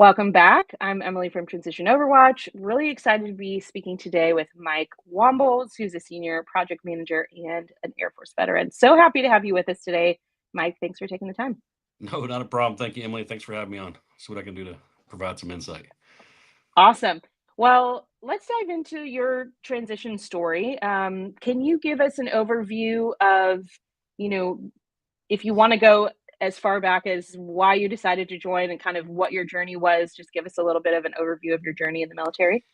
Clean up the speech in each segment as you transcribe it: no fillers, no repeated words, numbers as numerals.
Welcome back. I'm Emily from Transition Overwatch. Really excited to be speaking today with Mike Wombles, who's a senior project manager and an Air Force veteran. So happy to have you with us today. Mike, thanks for taking the time. No, not a problem. Thank you, Emily. Thanks for having me on. See what I can do to provide some insight. Awesome. Well, let's dive into your transition story. Can you give us an overview of, you know, if you want to go as far back as why you decided to join and kind of what your journey was? Just give us a little bit of an overview of your journey in the military.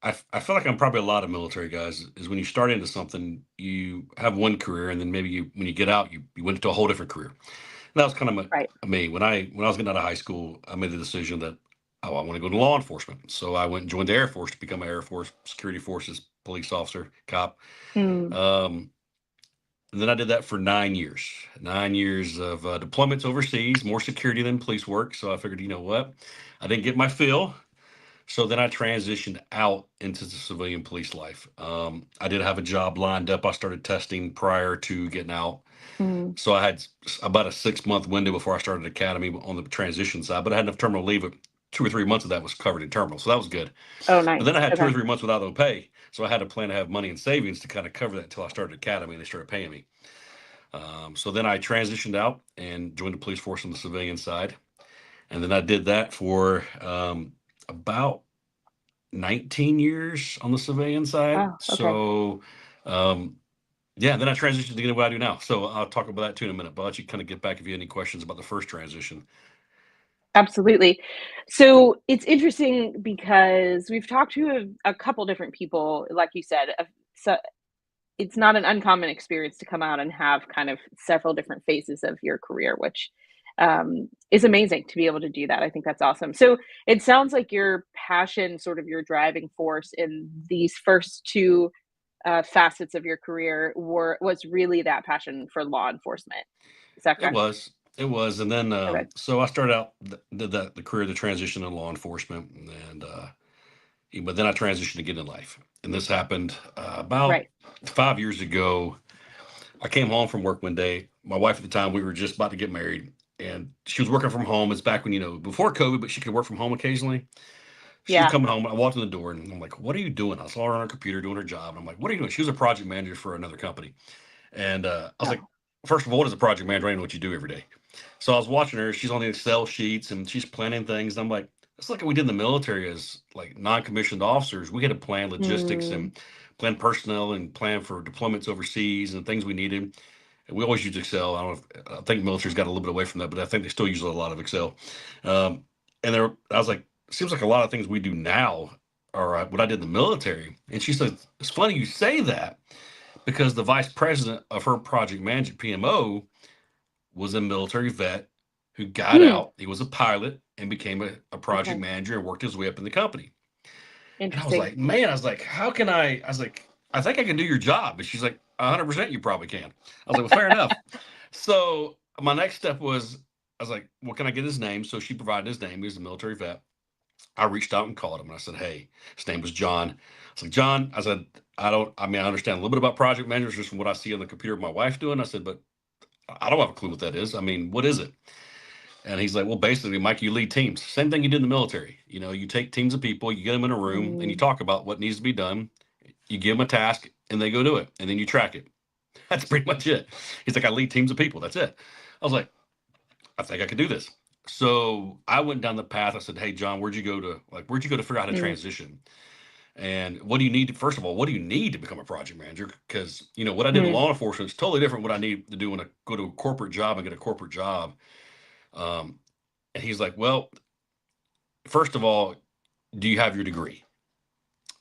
I feel like I'm probably a lot of military guys. Is when you start into something, you have one career, and then maybe when you get out, you went into a whole different career. And that was kind of Right. me when I was getting out of high school. I made the decision that I want to go to law enforcement. So I went and joined the Air Force to become an Air Force Security Forces police officer, cop. Mm, Um, and then I did that for 9 years. 9 years of deployments overseas, more security than police work. So I figured, you know what, I didn't get my fill. So then I transitioned out into the civilian police life. I did have a job lined up. I started testing prior to getting out. mm. So I had about a 6 month window before I started academy on the transition side, but I had enough terminal leave. 2 or 3 months of that was covered in terminal. So that was good. Oh, But then nice. I had two or Okay. 3 months without no pay. So I had to plan to have money and savings to kind of cover that until I started academy and they started paying me. So then I transitioned out and joined the police force on the civilian side. And then I did that for about 19 years on the civilian side. Oh, okay. So, um, yeah, then I transitioned to get what I do now. So I'll talk about that too in a minute. But I'll let you kind of get back if you have any questions about the first transition. Absolutely. So it's interesting because we've talked to a couple different people, like you said. So it's not an uncommon experience to come out and have kind of several different phases of your career, which is amazing to be able to do that. I think that's awesome. So it sounds like your passion, sort of your driving force in these first two facets of your career was really that passion for law enforcement. Is that It correct? was. It was. And then, Okay. so I started out, did the career, the transition in law enforcement. And, but then I transitioned to get in life. And this happened about Right. 5 years ago. I came home from work one day. My wife at the time, we were just about to get married, and she was working from home. It's back when, before COVID, but she could work from home occasionally. She was Yeah. coming home. I walked in the door and I'm like, what are you doing? I saw her on her computer doing her job. And I'm like, what are you doing? She was a project manager for another company. And I was like, Oh. first of all, what is a project manager? I don't know what you do every day. So I was watching her. She's on the Excel sheets and she's planning things. And I'm like, it's like we did in the military as like non-commissioned officers. We had to plan logistics Mm, and plan personnel and plan for deployments overseas and things we needed. And we always use Excel. I don't know if, I think military's got a little bit away from that, but I think they still use a lot of Excel. Um, I was like, seems like a lot of things we do now are what I did in the military. And she said, it's funny you say that because the vice president of her project management PMO was a military vet who got hmm. out. He was a pilot and became a project Okay. manager and worked his way up in the company. And I was Interesting. like, man, I was like, how can I was like, I think I can do your job. And she's like, 100% you probably can. I was like, well, fair enough. So my next step was, I was like, well, can I get his name? So she provided his name. He was a military vet. I reached out and called him and I said, hey, his name was John. I was like, John, I said, I understand a little bit about project managers just from what I see on the computer of my wife doing. I said, but I don't have a clue what that is. I mean, what is it? And he's like, well, basically, Mike, you lead teams. Same thing you did in the military. You take teams of people, you get them in a room, and you Mm, talk about what needs to be done. You give them a task, and they go do it, and then you track it. That's pretty much it. He's like, I lead teams of people. That's it. I was like, I think I can do this. So I went down the path. I said, hey, John, where'd you go to figure out how to mm, transition? And what do you need first of all, what do you need to become a project manager? Because, what I did in mm. law enforcement is totally different what I need to do when I go to a corporate job and get a corporate job. Um, and he's like, well, first of all, do you have your degree?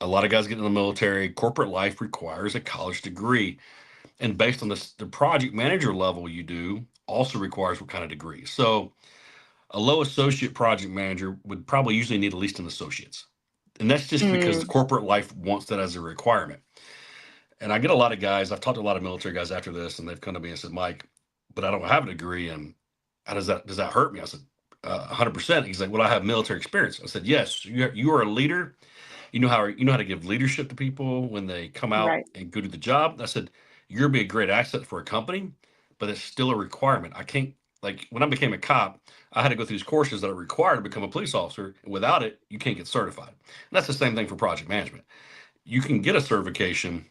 A lot of guys get in the military. Corporate life requires a college degree. And based on this, the project manager level you do also requires what kind of degree. So a low associate project manager would probably usually need at least an associate's. And that's just because the Mm, corporate life wants that as a requirement. And I get a lot of guys, I've talked to a lot of military guys after this, and they've come to me and said, Mike, but I don't have a degree. And how does that hurt me? I said, 100%. He's like, well, I have military experience. I said, yes, you are a leader. You know how to give leadership to people when they come out right. and go do the job. I said, you're gonna be a great asset for a company, but it's still a requirement. I can't like when I became a cop, I had to go through these courses that are required to become a police officer. And without it, you can't get certified. And that's the same thing for project management. You can get a certification,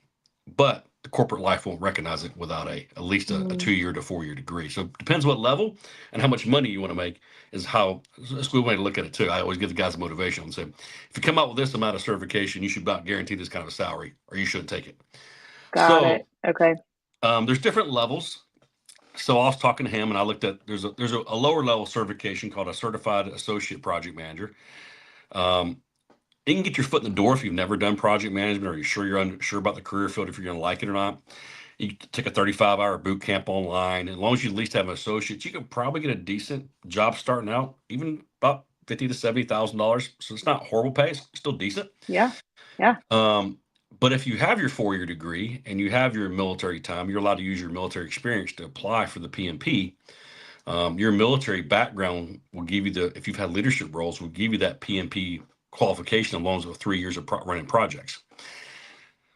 but the corporate life won't recognize it without at least a Mm, 2 year to 4 year degree. So it depends what level and how much money you want to make is how that's a good way to look at it too. I always give the guys a motivation and say, if you come out with this amount of certification, you should about guarantee this kind of a salary, or you shouldn't take it. got it. So Okay. there's different levels. So I was talking to him, and I looked at there's a lower level certification called a certified associate project manager. Um, you can get your foot in the door if you've never done project management, or you're sure you're unsure about the career field if you're going to like it or not. You take a 35-hour boot camp online. As long as you at least have an associate, you can probably get a decent job starting out, even about $50,000 to $70,000. So it's not horrible pay; it's still decent. Yeah. Yeah. Um, but if you have your 4 year degree and you have your military time, you're allowed to use your military experience to apply for the PMP. Your military background will give you if you've had leadership roles, will give you that PMP qualification along with 3 years of running projects.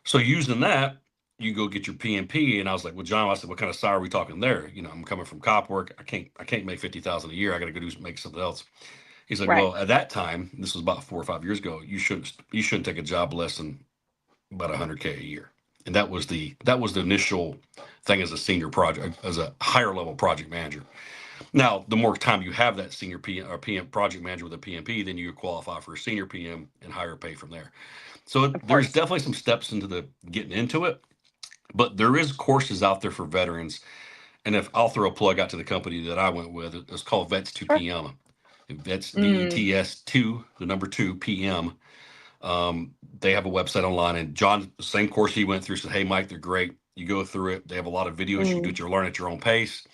So using that, you go get your PMP. And I was like, well, John, I said, what kind of salary are we talking there? I'm coming from cop work. I can't make 50,000 a year. I got to go make something else. He's like, Right. well, at that time, this was about 4 or 5 years ago, you shouldn't take a job less than about 100K a year. And that was the initial thing as a senior project, as a higher level project manager. Now, the more time you have that senior PM or PM project manager with a PMP, then you qualify for a senior PM and higher pay from there. So Of there's course. definitely some steps into the getting into it, but there is courses out there for veterans. And if I'll throw a plug out to the company that I went with, it's called Vets 2 Sure. PM. Vets Mm, VETS 2, the number 2 PM. They have a website online, and John, the same course he went through, said, "Hey, Mike, they're great. You go through it. They have a lot of videos. You can do mm, it. You learn at your own pace,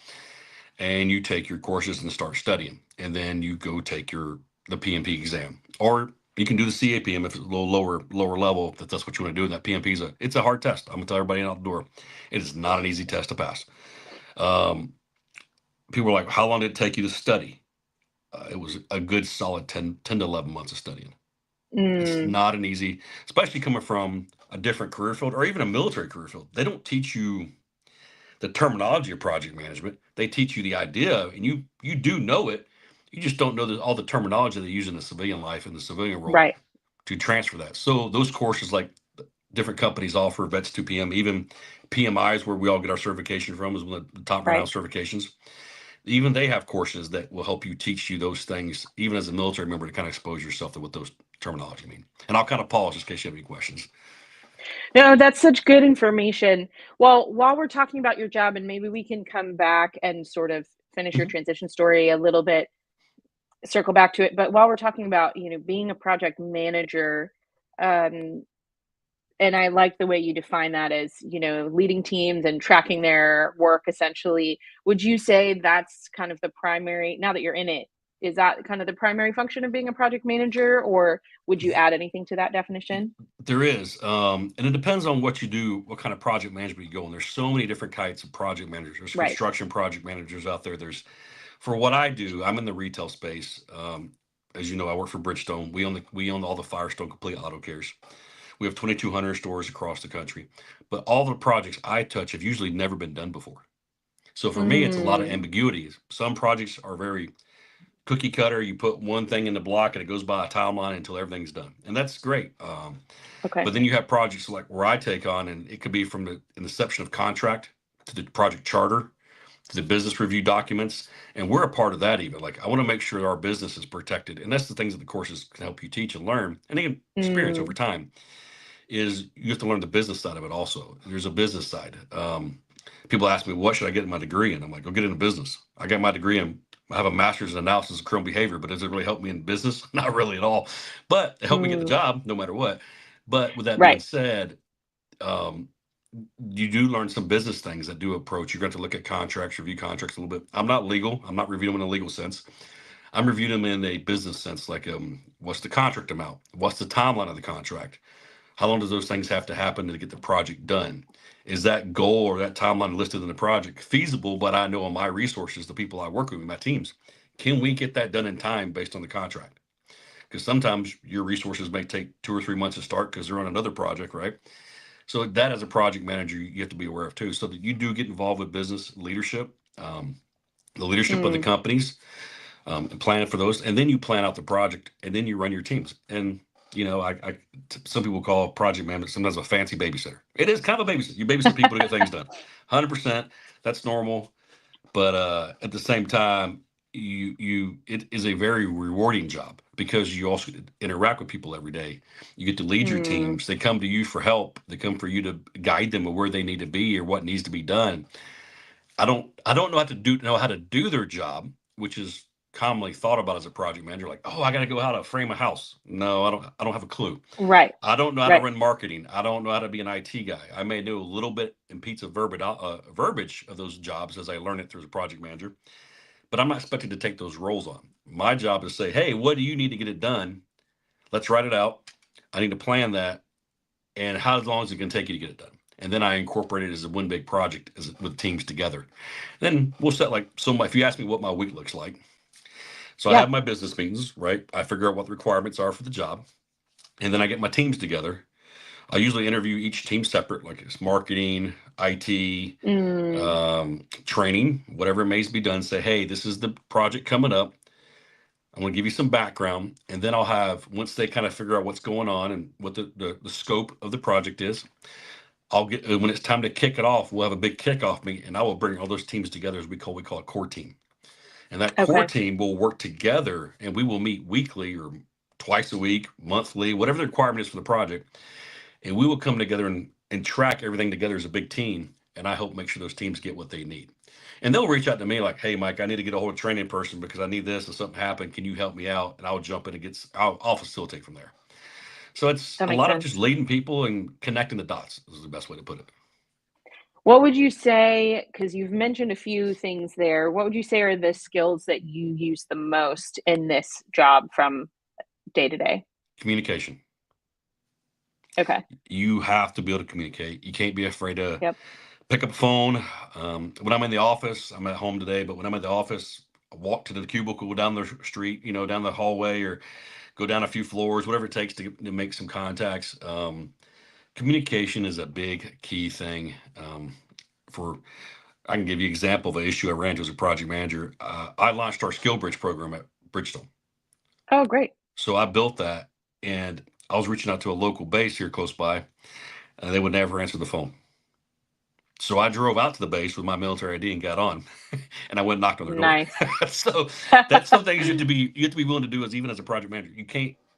and you take your courses and start studying, and then you go take the PMP exam, or you can do the CAPM if it's a little lower level. If that's what you want to do. And that PMP it's a hard test. I'm gonna tell everybody out the door, it is not an easy test to pass. Um, People are like, how long did it take you to study? It was a good solid 10 to 11 months of studying. It's mm, not an easy, especially coming from a different career field or even a military career field. They don't teach you the terminology of project management. They teach you the idea, and you do know it. You just don't know all the terminology they use in the civilian life and the civilian role right. to transfer that. So those courses, like different companies offer, Vets 2 PM, even PMIs, where we all get our certification from, is one of the top Right. renowned certifications. Even they have courses that will help you teach you those things, even as a military member, to kind of expose yourself to what those terminology mean. And I'll kind of pause just in case you have any questions. No, that's such good information. Well, while we're talking about your job, and maybe we can come back and sort of finish your Mhm. transition story a little bit, circle back to it. But while we're talking about, being a project manager, um, and I like the way you define that as, leading teams and tracking their work essentially. Would you say that's kind of the primary, now that you're in it, is that kind of the primary function of being a project manager, or would you add anything to that definition? There is, and it depends on what you do, what kind of project management you go on. There's so many different types of project managers. There's Right. construction project managers out there. For what I do, I'm in the retail space. As you know, I work for Bridgestone. We own all the Firestone complete auto cares. We have 2,200 stores across the country, but all the projects I touch have usually never been done before. So for me, it's a lot of Mm, ambiguities. Some projects are very cookie cutter. You put one thing in the block and it goes by a timeline until everything's done, and that's great. okay. But then you have projects like where I take on, and it could be from the inception of contract to the project charter to the business review documents, and we're a part of that. Even like I want to make sure our business is protected, and that's the things that the courses can help you teach and learn, and even experience over Mm, time. Is you have to learn the business side of it also. There's a business side. People ask me, what should I get in my degree in? I'm like, go get into business. I got my degree in, I have a master's in analysis of criminal behavior, but does it really help me in business? Not really at all. But it helped me get the mm, job no matter what. But with that being right. said, um, you do learn some business things that do approach. You're going to look at contracts, review contracts a little bit. I'm not legal. I'm not reviewing them in a legal sense. I'm reviewing them in a business sense, like what's the contract amount? What's the timeline of the contract? How long does those things have to happen to get the project done? Is that goal or that timeline listed in the project feasible? But I know on my resources, the people I work with, my teams, can we get that done in time based on the contract? Because sometimes your resources may take 2 or 3 months to start because they're on another project, right? So that as a project manager, you have to be aware of too, so that you do get involved with business leadership. the leadership of the Mm, companies, and plan for those, and then you plan out the project, and then you run your teams. And some people call project management sometimes a fancy babysitter. It is kind of a babysitter. You babysit people to get things done. 100%. That's normal. But at the same time, it is a very rewarding job because you also interact with people every day. You get to lead your mm, teams. They come to you for help. They come for you to guide them where they need to be or what needs to be done. I don't know how to do their job, which is commonly thought about as a project manager. Like, oh, I got to go how to frame a house. No, I don't have a clue. right, I don't know how to right. run marketing. I don't know how to be an IT guy. I may know a little bit in pizza verbiage of those jobs as I learn it through as a project manager, but I'm not expected to take those roles on. My job is to say, hey, what do you need to get it done? Let's write it out. I need to plan that, and how long is it going to take you to get it done? And then I incorporate it as a one big project with teams together. Then we'll set if you ask me what my week looks like, so I Yeah. have my business meetings, right? I figure out what the requirements are for the job, and then I get my teams together. I usually interview each team separate, like it's marketing, IT, Mm, training, whatever it may be done. Say, hey, this is the project coming up. I'm going to give you some background, and then I'll have once they kind of figure out what's going on and what the scope of the project is. I'll get when it's time to kick it off. We'll have a big kickoff meeting, and I will bring all those teams together as we call it core team. And that core okay. team will work together, and we will meet weekly or twice a week, monthly, whatever the requirement is for the project, and we will come together and track everything together as a big team. And I hope make sure those teams get what they need. And they'll reach out to me like, "Hey, Mike, I need to get a hold of a training person because I need this. If something happened, can you help me out?" And I'll jump in and I'll facilitate from there. So it's That a makes lot of sense. just leading people and connecting the dots. Is the best way to put it. What would you say, because you've mentioned a few things there, what would you say are the skills that you use the most in this job from day to day? Communication. Okay. You have to be able to communicate. You can't be afraid to Yep. pick up a phone. When I'm in the office, I'm at home today, but when I'm at the office, I walk to the cubicle down the street, down the hallway, or go down a few floors, whatever it takes to make some contacts. Communication is a big key thing. For I can give you an example of an issue I ran into as a project manager. I launched our Skill Bridge program at Bridgestone. Oh, great. So I built that, and I was reaching out to a local base here close by, and they would never answer the phone. So I drove out to the base with my military ID and got on, and I went and knocked on their door. Nice. So that's some things you have to be willing to do as even as a project manager. You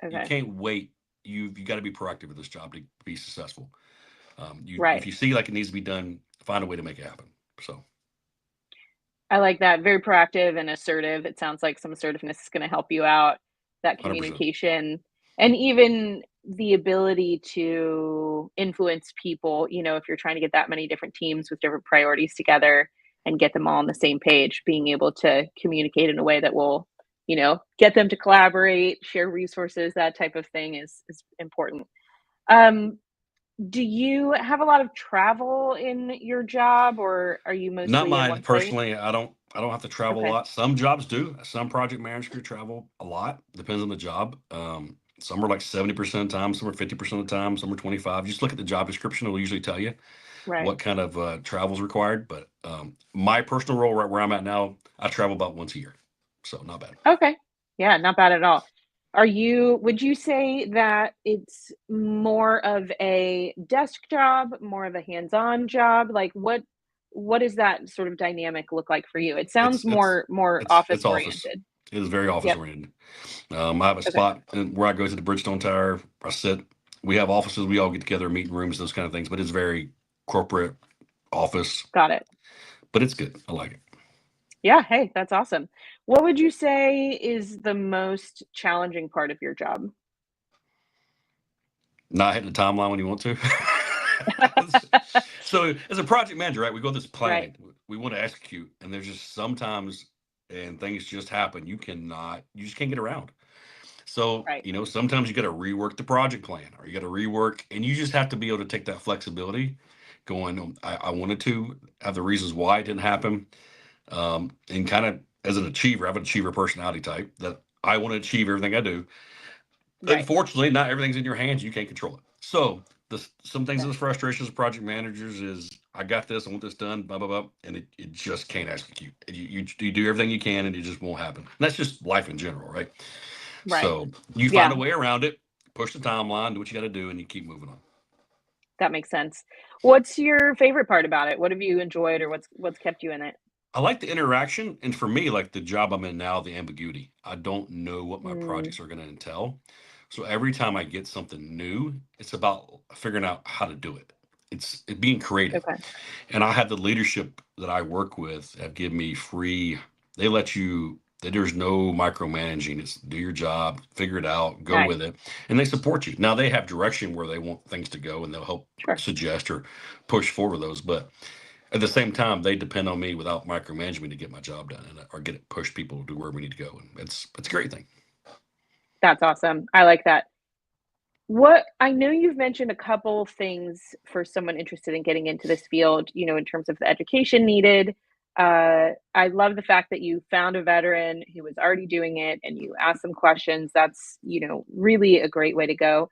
Okay. can't wait. You got to be proactive with this job to be successful. If Right. you see like it needs to be done, find a way to make it happen. So I like that. Very proactive and assertive. It sounds like some assertiveness is going to help you out. That 100%. communication and even the ability to influence people, if you're trying to get that many different teams with different priorities together and get them all on the same page, being able to communicate in a way that will, get them to collaborate, share resources, that type of thing is important. Um, do you have a lot of travel in your job or are you Not mostly in mine one place? personally. I don't have to travel a Okay. lot. Some jobs do. Some project managers travel a lot. Depends on the job. Some are like 70% of the time. Some are 50% of the time. Some are 25. Just look at the job description. It'll usually tell you Right. what kind of travel is required. But my personal role, right where I'm at now, I travel about once a year, so not bad. Okay. Yeah, not bad at all. Would you say that it's more of a desk job, more of a hands-on job? Like what does that sort of dynamic look like for you? It sounds It's it's more it's office office. oriented. It is very office Yep. oriented. I have a Okay. spot where I go to the Bridgestone Tower. I sit. We have offices. We all get together, meeting rooms, those kind of things. But it's very corporate office. Got it. But it's good. I like it. Yeah, hey, that's awesome. What would you say is the most challenging part of your job? Not hitting the timeline when you want to. So as a project manager, right, we go this Right. planning. We want to execute, and there's just sometimes and things just happen. You just can't get around. So, Right. sometimes you got to rework the project plan or you got to rework, and you just have to be able to take that flexibility going, I wanted to have the reasons why it didn't happen. And kind of as an achiever, I have an achiever personality type that I want to achieve everything I do. Right. Unfortunately, not everything's in your hands. You can't control it. So, some things of Okay. the frustrations of project managers is I got this. I want this done. Blah blah blah, and it just can't execute. You do everything you can, and it just won't happen. And that's just life in general, right? Right. So you find Yeah, a way around it, push the timeline, do what you got to do, and you keep moving on. that makes sense. What's your favorite part about it? What have you enjoyed or what's kept you in it? I like the interaction, and for me, like the job I'm in now, the ambiguity. I don't know what my Mm, projects are going to entail. So every time I get something new, it's about figuring out how to do it. It's being creative. okay. And I have the leadership that I work with have given me free, they let you, there's no micromanaging. It's do your job, figure it out, go Nice. with it. And they support you. Now they have direction where they want things to go and they'll help Sure. suggest or push forward those. But at the same time, they depend on me without micromanaging to get my job done and or get it push people to where we need to go. And it's a great thing. That's awesome. I like that. What I know you've mentioned a couple things for someone interested in getting into this field, in terms of the education needed. I love the fact that you found a veteran who was already doing it and you asked some questions. That's, really a great way to go.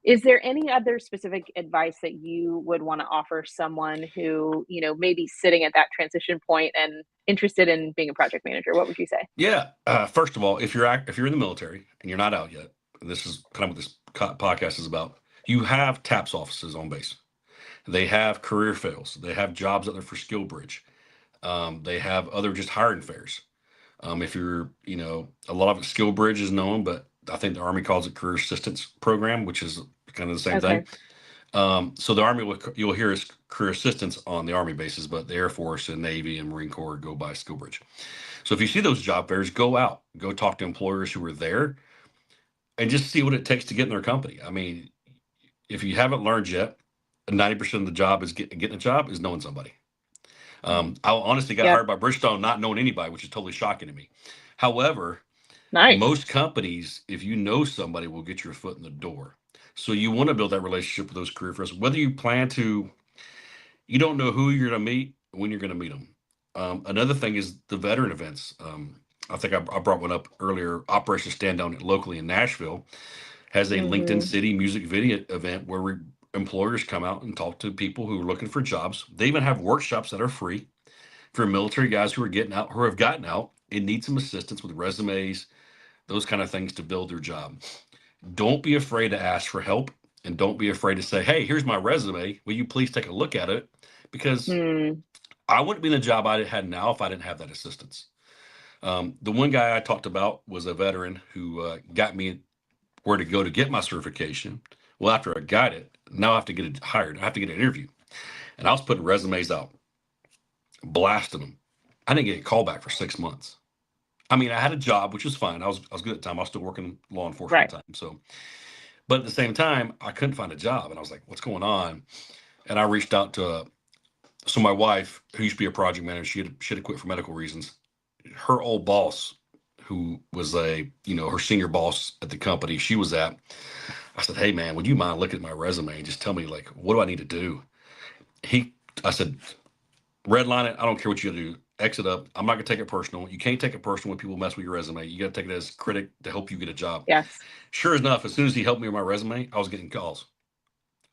Is there any other specific advice that you would want to offer someone who, may be sitting at that transition point and interested in being a project manager? What would you say? Yeah. First of all, if you're in the military and you're not out yet, and this is kind of what this podcast is about, you have TAPS offices on base. They have career fails. They have jobs out there for skill bridge. They have other just hiring fairs. If you're, a lot of it, skill bridge is known, but I think the Army calls it career assistance program, which is kind of the same Okay. thing. So the Army, you'll hear is career assistance on the Army bases, but the Air Force and Navy and Marine Corps go by skill bridge. So if you see those job fairs, go out, go talk to employers who are there, and just see what it takes to get in their company. I mean, if you haven't learned yet, 90% of the job is getting a job is knowing somebody. I honestly got Yep. hired by Bridgestone not knowing anybody, which is totally shocking to me. However, Nice. most companies, if you know somebody, will get your foot in the door. So you want to build that relationship with those career friends. Whether you plan to, you don't know who you're going to meet when you're going to meet them. Another thing is the veteran events. I think I brought one up earlier. Operation Stand Down locally in Nashville has a LinkedIn Hmm. City music video event where employers come out and talk to people who are looking for jobs. They even have workshops that are free for military guys who are getting out, who have gotten out and need some assistance with resumes, those kind of things to build their job. Don't be afraid to ask for help and don't be afraid to say, hey, here's my resume. Will you please take a look at it? Because Hmm. I wouldn't be in the job I had now if I didn't have that assistance. The one guy I talked about was a veteran who got me where to go to get my certification. Well, after I got it, now I have to get it hired. I have to get an interview. And I was putting resumes out, blasting them. I didn't get a call back for 6 months. I mean, I had a job, which was fine. I was good at the time. I was still working law enforcement Right. at the time. So, but at the same time, I couldn't find a job, and I was like, "What's going on?" And I reached out to so my wife, who used to be a project manager, she had to quit for medical reasons. Her old boss, who was her senior boss at the company she was at, I said, "Hey man, would you mind looking at my resume and just tell me like what do I need to do?" He, I said, redline it. I don't care what you do. Exit up. I'm not gonna take it personal. You can't take it personal when people mess with your resume. You got to take it as a critic to help you get a job. Yes. Sure enough, as soon as he helped me with my resume, I was getting calls.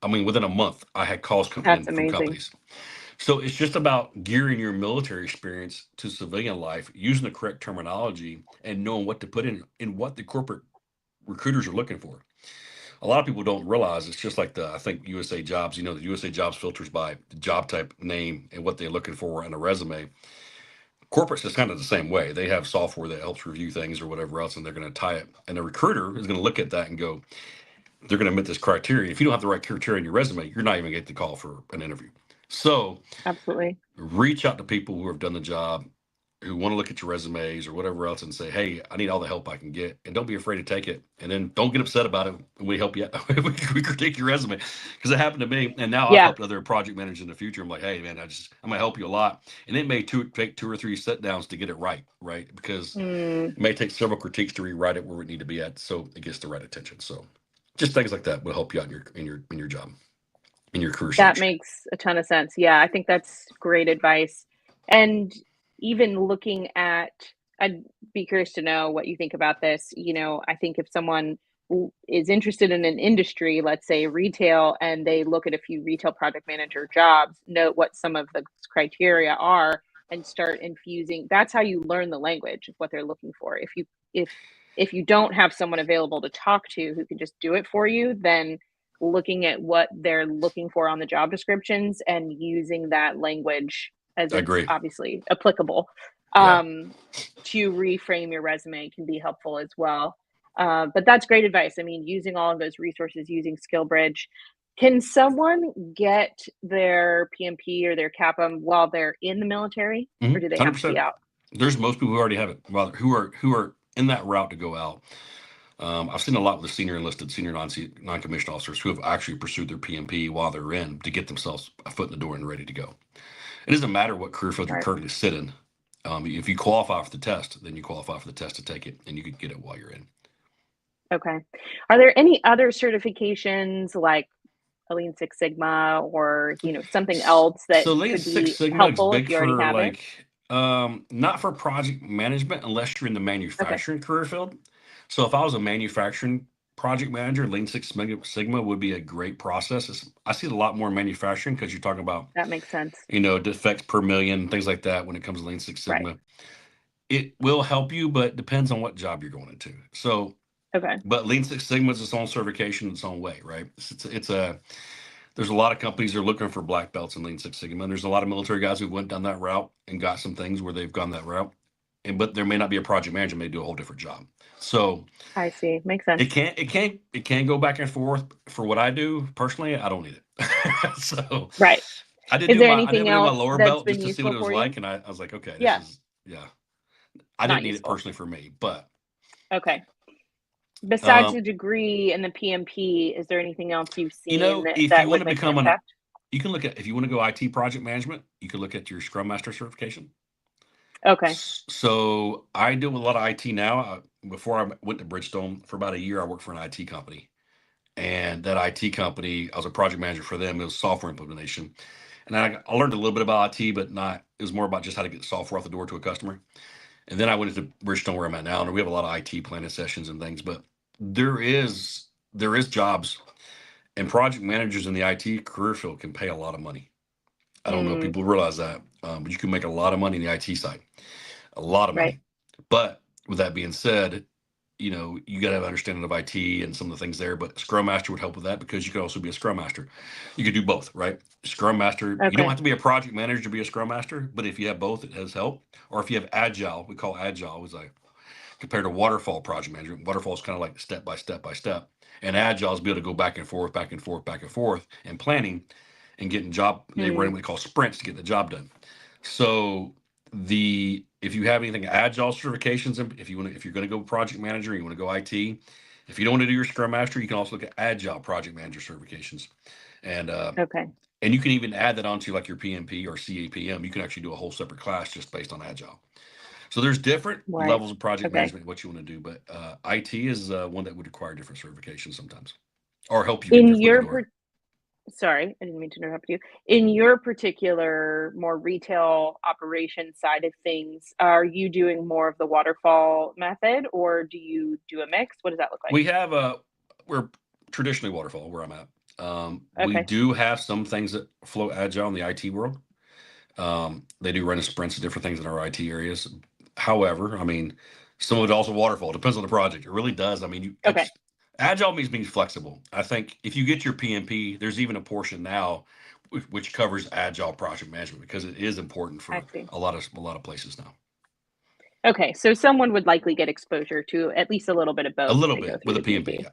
I mean, within a month, I had calls coming in That's from amazing. companies. So it's just about gearing your military experience to civilian life, using the correct terminology, and knowing what to put in what the corporate recruiters are looking for. A lot of people don't realize it's just like the I think USA Jobs. The USA Jobs filters by the job type, name, and what they're looking for in a resume. Corporates is kind of the same way. They have software that helps review things or whatever else, and they're going to tie it. And the recruiter is going to look at that and go, they're going to meet this criteria. If you don't have the right criteria in your resume, you're not even getting the call for an interview. So Absolutely. reach out to people who have done the job, who want to look at your resumes or whatever else, and say, "Hey, I need all the help I can get," and don't be afraid to take it. And then don't get upset about it when we help you. We critique your resume because it happened to me, and now I've Yeah. helped other project managers in the future. I'm like, "Hey, man, I'm gonna help you a lot," and it may take 2 or 3 sit downs to get it right, right? Because Mm, it may take several critiques to rewrite it where we need to be at, so it gets the right attention. So just things like that will help you out in your job, in your career that search. makes a ton of sense. Yeah, I think that's great advice. And even looking at, I'd be curious to know what you think about this. I think if someone is interested in an industry, let's say retail, and they look at a few retail project manager jobs, note what some of the criteria are, and start infusing. That's how you learn the language of what they're looking for. If you don't have someone available to talk to who can just do it for you, then looking at what they're looking for on the job descriptions and using that language as I it's agree. obviously applicable, Yeah, to reframe your resume can be helpful as well. But that's great advice. I mean, using all of those resources, using SkillBridge. Can someone get their PMP or their CAPM while they're in the military, or do they have to be 100%. out? There's most people who already have it, well, who are in that route to go out. I've seen a lot with the senior enlisted, senior non-commissioned officers who have actually pursued their PMP while they're in to get themselves a foot in the door and ready to go. It doesn't matter what career field you're Right. currently sitting. If you qualify for the test, then you qualify for the test to take it, and you can get it while you're in. Okay. Are there any other certifications like a Lean Six Sigma or, something else that So Lean could Six be Sigma is helpful if big you already for have it? like not for project management unless you're in the Okay. manufacturing career field. So if I was a manufacturing project manager, Sigma would be a great process. I see it a lot more in manufacturing because you're talking about, That makes sense. defects per million, things like that when it comes to Lean Six Right. Sigma. It will help you, but depends on what job you're going into. So, Okay. but Lean Six Sigma is its own certification, its own way, right? There's a lot of companies that are looking for black belts in Lean Six Sigma, and there's a lot of military guys who went down that route and got some things where they've gone that route. But there may not be a project manager, may do a whole different job. So I see. Makes sense. it can go back and forth. For what I do personally, I don't need it. So Right. I Is there did anything do my else lower that's belt been just to see what useful it was for you? like, and I was like, okay, this Yeah, is, yeah. I didn't not need it useful. personally for me, but Okay. Besides um, the degree and the PMP, is there anything else you've seen that, if you that want would to make an become an, impact? you can look at if you want to go IT project management, you can look at your Scrum Master certification. Okay. So I deal with a lot of IT now. Before I went to Bridgestone for about a year, I worked for an IT company, and that IT company, I was a project manager for them. It was software implementation, and I learned a little bit about IT, but not. It was more about just how to get software out the door to a customer. And then I went into Bridgestone where I'm at now, and we have a lot of IT planning sessions and things. But there is jobs, and project managers in the IT career field can pay a lot of money. I don't know if Mm, people realize that, but you can make a lot of money in the IT side, a lot of right. money. But with that being said, you got to have an understanding of IT and some of the things there. But Scrum Master would help with that because you could also be a Scrum Master. You could do both, right? Scrum Master, you don't Okay. have to be a project manager to be a Scrum Master, but if you have both, it has help. Or if you have Agile, we call Agile was like compared to Waterfall project management. Waterfall is kind of like step by step by step, and Agile is be able to go back and forth, back and forth, back and forth, and planning and getting job. They run Hmm. what they call sprints to get the job done. So if you have anything agile certifications, if you're going to go project manager, you want to go IT. If you don't want to do your Scrum Master, you can also look at agile project manager certifications, and uh, Okay. and you can even add that onto like your PMP or CAPM. You can actually do a whole separate class just based on agile. So there's different Right. levels of project Okay. management what you want to do, but IT is one that would require different certifications sometimes, or help you get In your foot in the your door. Sorry, I didn't mean to interrupt you. In your particular, more retail operation side of things, are you doing more of the waterfall method, or do you do a mix? What does that look like? We have we're traditionally waterfall where I'm at. We Okay, do have some things that flow agile in the IT world. They do run in sprints of different things in our IT areas. However, I mean, some of it also waterfall. It depends on the project. It really does. I mean, okay, it's agile means being flexible. I think if you get your PMP, there's even a portion now which covers agile project management because it is important I for see. a lot of places now. Okay, so someone would likely get exposure to at least a little bit of A both if little they go bit through with a the PMP, PMP. yeah.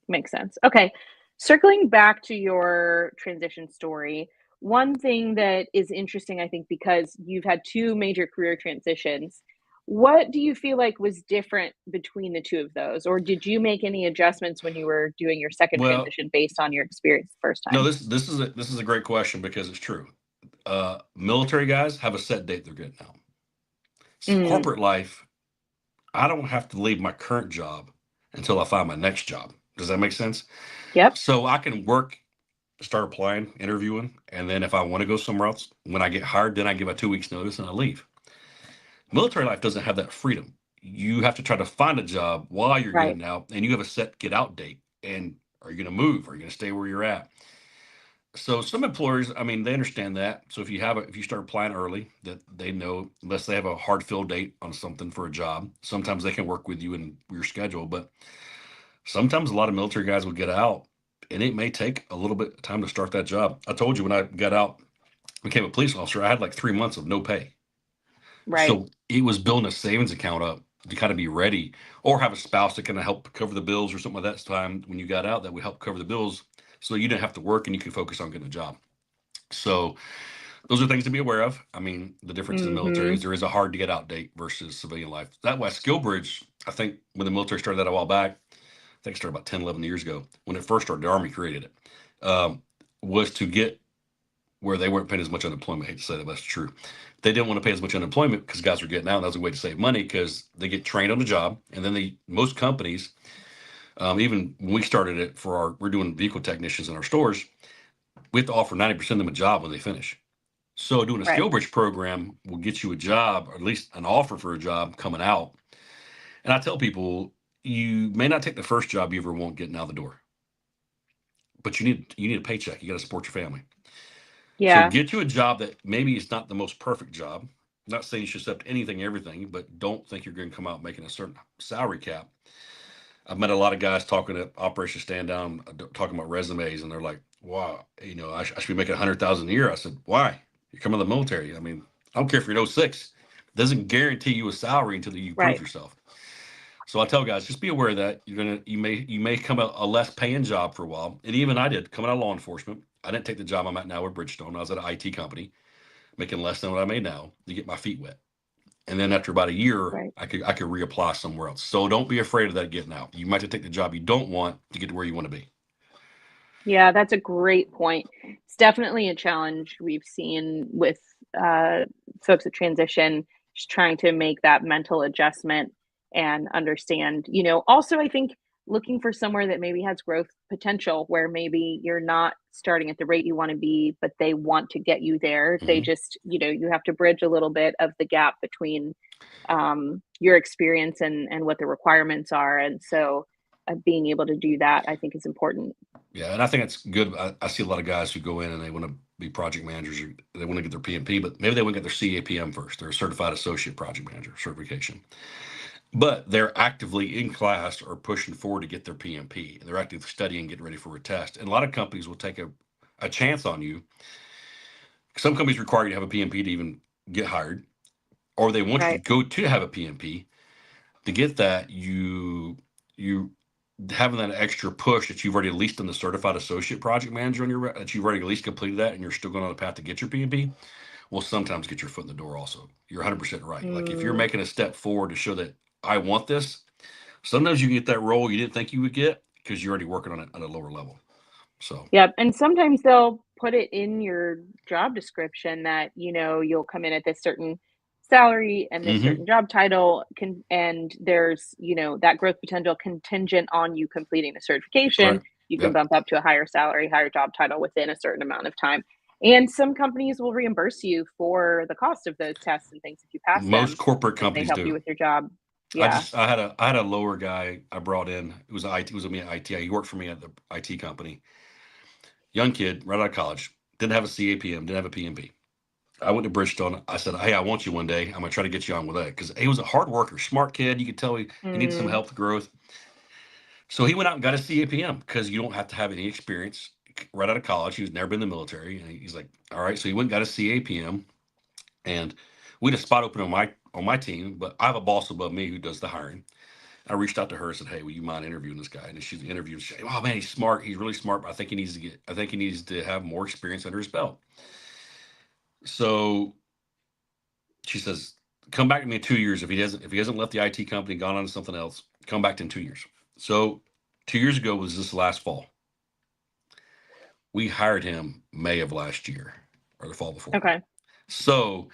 Makes sense. Okay. Circling back to your transition story, one thing that is interesting, I think, because you've had two major career transitions, what do you feel like was different between the two of those? Or did you make any adjustments when you were doing your second Well, transition based on your experience the first no, time? this is a great question because it's true. Military guys have a set date they're getting out. Mm, Corporate life, I don't have to leave my current job until I find my next job. Does that make sense? yep. So I can work, start applying, interviewing, and then if I want to go somewhere else, when I get hired, then I give a 2 weeks notice and I leave. Military life doesn't have that freedom. you have to try to find a job while you're Right. getting out, and you have a set get out date. And are you going to move? Are you going to stay where you're at? So some employers, I mean, they understand that. So if you start applying early, that they know, unless they have a hard fill date on something for a job, sometimes they can work with you in your schedule. But sometimes a lot of military guys will get out, and it may take a little bit of time to start that job. I told you when I got out, became a police officer, I had like 3 months of no pay. Right. So it was building a savings account up to kind of be ready, or have a spouse that kind of help cover the bills or something like that time when you got out that would help cover the bills, so you didn't have to work and you could focus on getting a job. So those are things to be aware of. I mean, the difference in the military is Mhm. there is a hard to get out date versus civilian life. That West Skill Bridge, I think when the military started that a while back, I think it started about 10, 11 years ago. When it first started, the Army created it, was to get where they weren't paying as much unemployment. I hate to say that, but that's true. They didn't want to pay as much unemployment because guys were getting out. And that was a way to save money because they get trained on the job. And then most companies, even when we started it we're doing vehicle technicians in our stores, we have to offer 90% of them a job when they finish. So doing a skill Right. bridge program will get you a job, or at least an offer for a job coming out. And I tell people, you may not take the first job you ever want getting out the door, but you need a paycheck. You got to support your family. So Yeah. get you a job that maybe it's not the most perfect job. Not saying you should accept anything, everything, but don't think you're going to come out making a certain salary cap. I've met a lot of guys talking at Operation Stand Down, talking about resumes, and they're like, "Wow, I should be making 100,000 a year." I said, "Why? You're coming to the military. I mean, I don't care if you're an 06. It doesn't guarantee you a salary until you prove Right. yourself." So I tell guys, just be aware that you may come a less paying job for a while. And even I did coming out of law enforcement. I didn't take the job I'm at now with Bridgestone. I was at an IT company making less than what I made now to get my feet wet. And then after about a year, Right. I could reapply somewhere else. So don't be afraid of that getting out. You might have to take the job you don't want to get to where you want to be. Yeah, that's a great point. It's definitely a challenge we've seen with uh, folks that transition, just trying to make that mental adjustment and understand. Also, I think looking for somewhere that maybe has growth potential, where maybe you're not starting at the rate you want to be, but they want to get you there. They Hmm. just, you have to bridge a little bit of the gap between your experience and what the requirements are. And so being able to do that, I think, is important. Yeah, and I think it's good. I see a lot of guys who go in and they want to be project managers, or they want to get their PMP, but maybe they want to get their CAPM first. They're a certified associate project manager certification. But they're actively in class or pushing forward to get their PMP. They're actively studying, getting ready for a test. And a lot of companies will take a chance on you. Some companies require you to have a PMP to even get hired, or they want you Right. to go to have a PMP. To get that, you having that extra push that you've already at least done the certified associate project manager on that you've already at least completed that, and you're still going on the path to get your PMP. Will sometimes get your foot in the door. Also, you're 100% right. Like if you're Mm, making a step forward to show that I want this, sometimes you get that role you didn't think you would get because you're already working on it at a lower level. So, yep, and sometimes they'll put it in your job description that, you'll come in at this certain salary and this hmm certain job title and there's, that growth potential contingent on you completing the certification. correct. You can Yep. bump up to a higher salary, higher job title within a certain amount of time. And some companies will reimburse you for the cost of those tests and things if you pass Most them, corporate if they companies help you do. with your job. Yeah. I had a lower guy I brought in. It was me at IT. He worked for me at the IT company. Young kid, right out of college, didn't have a CAPM, didn't have a PMP. I went to Bridgestone. I said, "Hey, I want you one day. I'm gonna try to get you on with that," because he was a hard worker, smart kid. You could tell he needed some Mm, help with growth. So he went out and got a CAPM because you don't have to have any experience right out of college. He's never been in the military, and he's like, "All right." So he went and got a CAPM, and we had a spot open on my team, but I have a boss above me who does the hiring. I reached out to her and said, "Hey, will you mind interviewing this guy?" And she's interviewed. She said, "Oh man, he's smart. He's really smart, but I think he needs to have more experience under his belt." So she says, "Come back to me in 2 years if he hasn't left the IT company, gone on to something else. Come back to in 2 years." So 2 years ago was this last fall. We hired him May of last year or the fall before. okay. So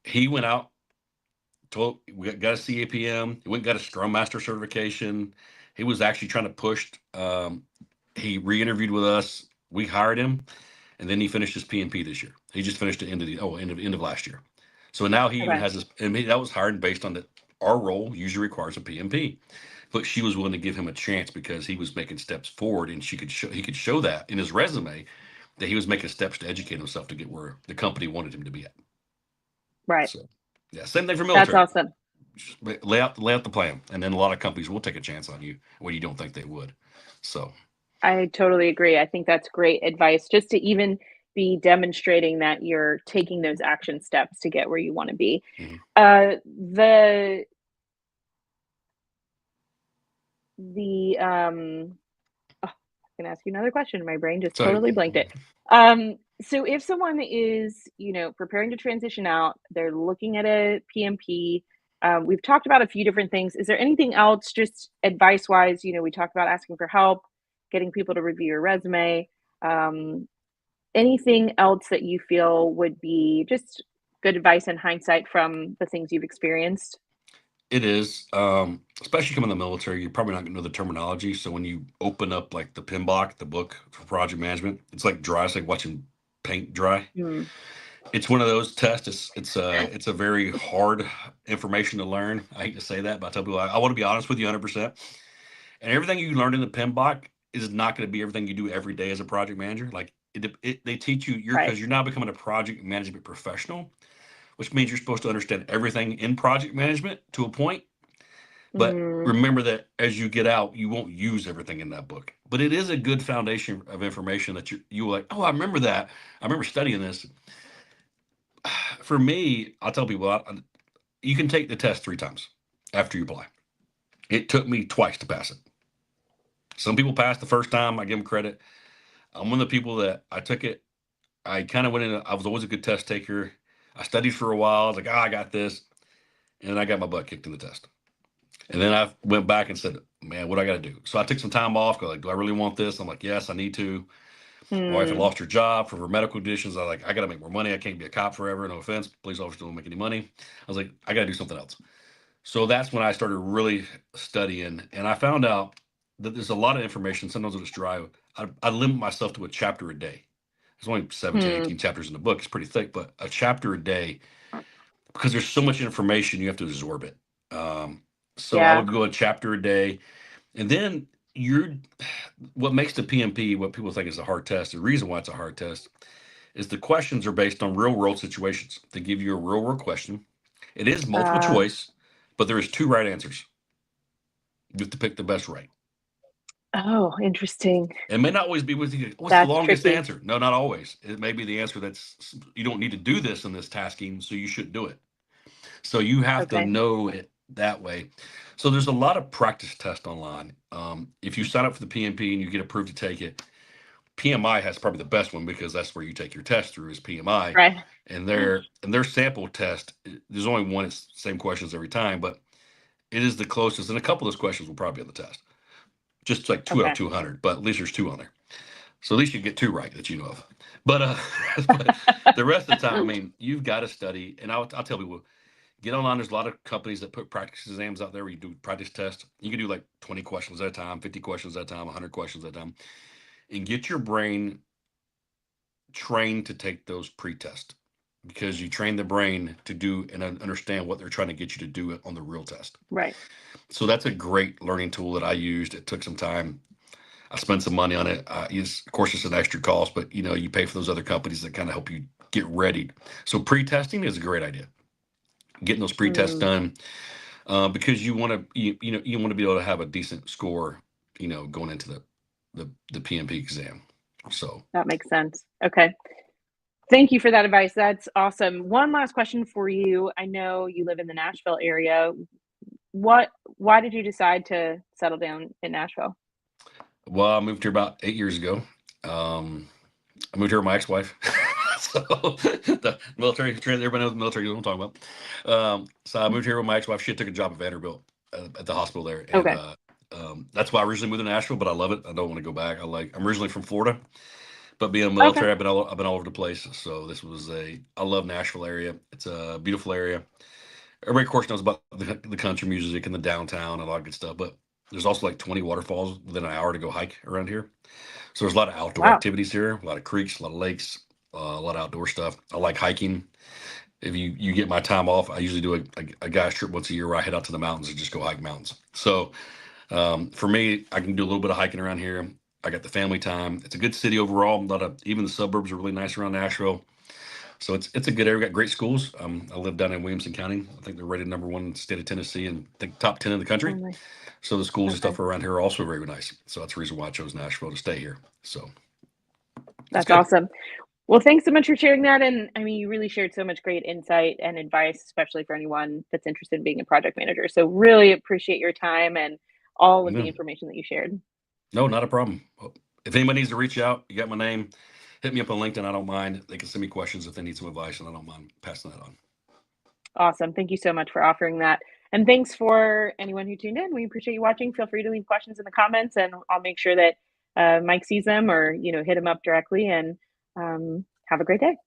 he went out, we got a CAPM. He went and got a Scrum Master certification. He was actually trying to push. He re-interviewed with us. We hired him, and then he finished his PNP this year. He just finished the end of last year. So now he even Okay. has this, and that was hired based on that. Our role usually requires a PMP, but she was willing to give him a chance because he was making steps forward, and he could show that in his resume that he was making steps to educate himself to get where the company wanted him to be at. Right. So, yeah, same thing for That's military. awesome. Just lay out the plan, and then a lot of companies will take a chance on you when you don't think they would. So, I totally agree. I think that's great advice just to even be demonstrating that you're taking those action steps to get where you want to be. mhm. The oh, I can ask you another question. My brain just So totally blanked it. So if someone is, preparing to transition out, they're looking at a PMP. We've talked about a few different things. Is there anything else, just advice wise? We talked about asking for help, getting people to review your resume. Um, Anything else that you feel would be just good advice in hindsight from the things you've experienced? it is, especially coming in the military, you're probably not going to know the terminology. So when you open up like the PMBOK, the book for project management, it's like dry. It's like watching paint dry. Hmm. It's one of those tests. It's a very hard information to learn. I hate to say that, but I tell people I want to be honest with you 100%. And everything you learn in the PMBOK is not going to be everything you do every day as a project manager. Like they teach you Right. because you're now becoming a project management professional, which means you're supposed to understand everything in project management to a point. But Mm, remember that as you get out, you won't use everything in that book. But it is a good foundation of information that you were like, oh, I remember that. I remember studying this. For me, I'll tell people you can take the test 3 times after you apply. It took me twice to pass it. Some people pass the first time. I give them credit. I'm one of the people that I took it. I kind of went in. I was always a good test taker. I studied for a while. I was like, I got this. And then I got my butt kicked in the test. And then I went back and said, man, what do I got to do? So I took some time off. Go like, do I really want this? I'm like, yes, I need to. My wife had hmm. lost her job for her medical conditions. I was like, I got to make more money. I can't be a cop forever. No offense. Police officers don't make any money. I was like, I got to do something else. So that's when I started really studying. And I found out that there's a lot of information. Sometimes it's dry. I limit myself to a chapter a day. There's only 17, Hmm. 18 chapters in the book. It's pretty thick, but a chapter a day because there's so much information you have to absorb it. So I Yeah. would go a chapter a day, and then you're what makes the PMP what people think is a hard test. The reason why it's a hard test is the questions are based on real world situations. They give you a real world question. It is multiple Uh, choice, but there is 2 right answers. You have to pick the best right. oh, interesting. It may not always be with you. What's the That's longest tricky. answer? No, not always. It may be the answer that's you don't need to do this in this tasking, so you should do it. So you have to Okay. know it that way. So there's a lot of practice tests online. If you sign up for the PMP and you get approved to take it, PMI has probably the best one because that's where you take your test through is PMI, Right. and their sample test. There's only one. It's the same questions every time, but it is the closest. And a couple of those questions will probably be on the test, just like two out of Okay. 200. But at least there's 2 on there. So at least you get 2 right that you know of. But but the rest of the time, I mean, you've got to study. And I'll tell people get online. There's a lot of companies that put practice exams out there where you do practice tests. You can do like 20 questions at a time, 50 questions at a time, 100 questions at a time, and get your brain trained to take those pre-tests because you train the brain to do and understand what they're trying to get you to do on the real test. Right. So that's a great learning tool that I used. It took some time. I spent some money on it. Of course, it's an extra cost, but you pay for those other companies that kind of help you get ready. So pre-testing is a great idea. Getting those pre-tests Mm, done because you want to be able to have a decent score, going into the PMP exam. So that makes sense. Okay. Thank you for that advice. That's awesome. One last question for you. I know you live in the Nashville area. What Why did you decide to settle down in Nashville? well, I moved here about 8 years ago. Um, I moved here with my ex-wife. So the military, everybody knows the military. What I'm talking about. So I moved here with my ex-wife. She took a job at Vanderbilt at the hospital there, and Okay. that's why I originally moved to Nashville. But I love it. I don't want to go back. I'm originally from Florida, but being Okay. military, I've been all over the place. So this was I love Nashville area. It's a beautiful area. Everybody, of course, knows about the country music and the downtown and a lot of good stuff. But there's also like 20 waterfalls within an hour to go hike around here. So there's a lot of outdoor Wow. activities here, a lot of creeks, a lot of lakes, a lot of outdoor stuff. I like hiking. if you get my time off, I usually do a guy's trip once a year where I head out to the mountains and just go hike mountains. So for me, I can do a little bit of hiking around here. I got the family time. It's a good city overall. A lot of even the suburbs are really nice around Nashville. So it's a good area. We got great schools. I live down in Williamson County. I think they're rated number one in the state of Tennessee and I think top 10 in the Oh, country. nice. So the schools and Okay. stuff around here are also very nice. So that's the reason why I chose Nashville to stay here. So it's That's good. awesome. Well, thanks so much for sharing that. And I mean, you really shared so much great insight and advice, especially for anyone that's interested in being a project manager. So, really appreciate your time and all of the No, information that you shared. no, not a problem. Well, if anybody needs to reach out, you got my name. Hit me up on LinkedIn. I don't mind. They can send me questions if they need some advice, and I don't mind passing that on. Awesome. Thank you so much for offering that. And thanks for anyone who tuned in. We appreciate you watching. Feel free to leave questions in the comments, and I'll make sure that Mike sees them or hit him up directly. And have a great day.